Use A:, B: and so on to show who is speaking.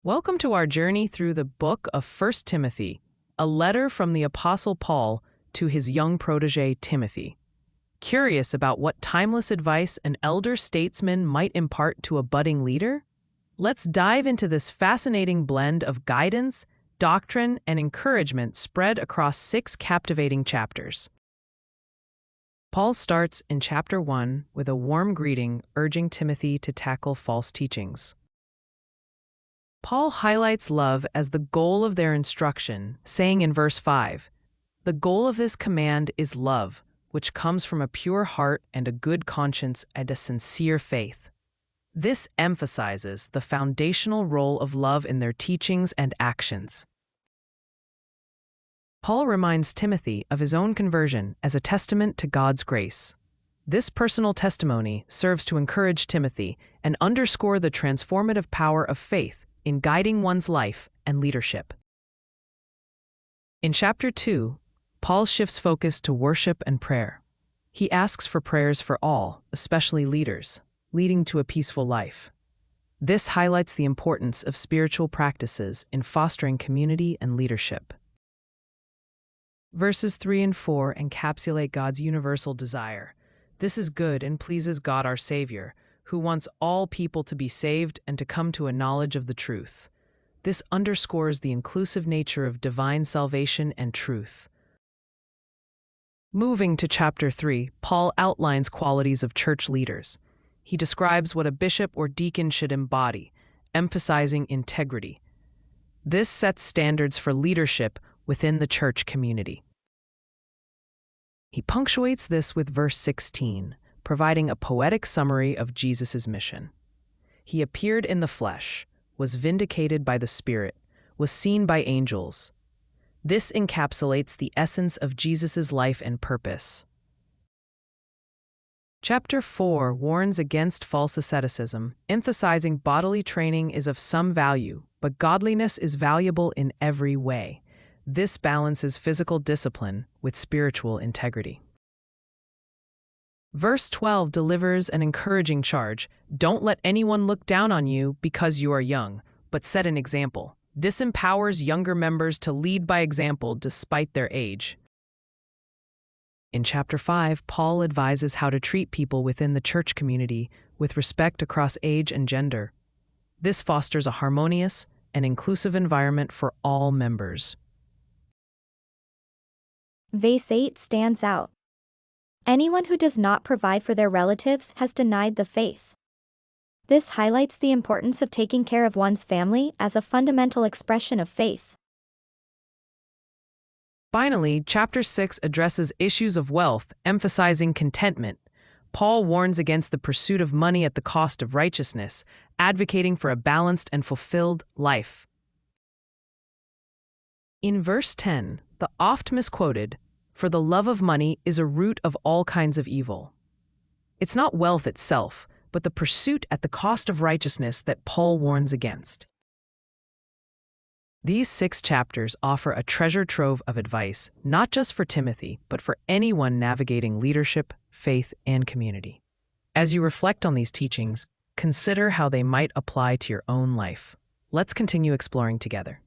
A: Welcome to our journey through the book of 1 Timothy, a letter from the Apostle Paul to his young protege Timothy. Curious about what timeless advice an elder statesman might impart to a budding leader? Let's dive into this fascinating blend of guidance, doctrine, and encouragement spread across 6 captivating chapters. Paul starts in chapter 1 with a warm greeting urging Timothy to tackle false teachings. Paul highlights love as the goal of their instruction, saying in verse 5, "The goal of this command is love, which comes from a pure heart and a good conscience and a sincere faith." This emphasizes the foundational role of love in their teachings and actions. Paul reminds Timothy of his own conversion as a testament to God's grace. This personal testimony serves to encourage Timothy and underscore the transformative power of faith in guiding one's life and leadership. In chapter 2, Paul shifts focus to worship and prayer. He asks for prayers for all, especially leaders, leading to a peaceful life. This highlights the importance of spiritual practices in fostering community and leadership. Verses 3 and 4 encapsulate God's universal desire. This is good and pleases God our Savior, who wants all people to be saved and to come to a knowledge of the truth. This underscores the inclusive nature of divine salvation and truth. Moving to chapter 3, Paul outlines qualities of church leaders. He describes what a bishop or deacon should embody, emphasizing integrity. This sets standards for leadership within the church community. He punctuates this with verse 16, providing a poetic summary of Jesus' mission. He appeared in the flesh, was vindicated by the Spirit, was seen by angels. This encapsulates the essence of Jesus' life and purpose. Chapter 4 warns against false asceticism, emphasizing bodily training is of some value, but godliness is valuable in every way. This balances physical discipline with spiritual integrity. Verse 12 delivers an encouraging charge. Don't let anyone look down on you because you are young, but set an example. This empowers younger members to lead by example despite their age. In chapter 5, Paul advises how to treat people within the church community with respect across age and gender. This fosters a harmonious and inclusive environment for all members.
B: Verse 8 stands out. Anyone who does not provide for their relatives has denied the faith. This highlights the importance of taking care of one's family as a fundamental expression of faith.
A: Finally, chapter 6 addresses issues of wealth, emphasizing contentment. Paul warns against the pursuit of money at the cost of righteousness, advocating for a balanced and fulfilled life. In verse 10, the oft misquoted, "For the love of money is a root of all kinds of evil." It's not wealth itself, but the pursuit at the cost of righteousness that Paul warns against. These 6 chapters offer a treasure trove of advice, not just for Timothy, but for anyone navigating leadership, faith, and community. As you reflect on these teachings, consider how they might apply to your own life. Let's continue exploring together.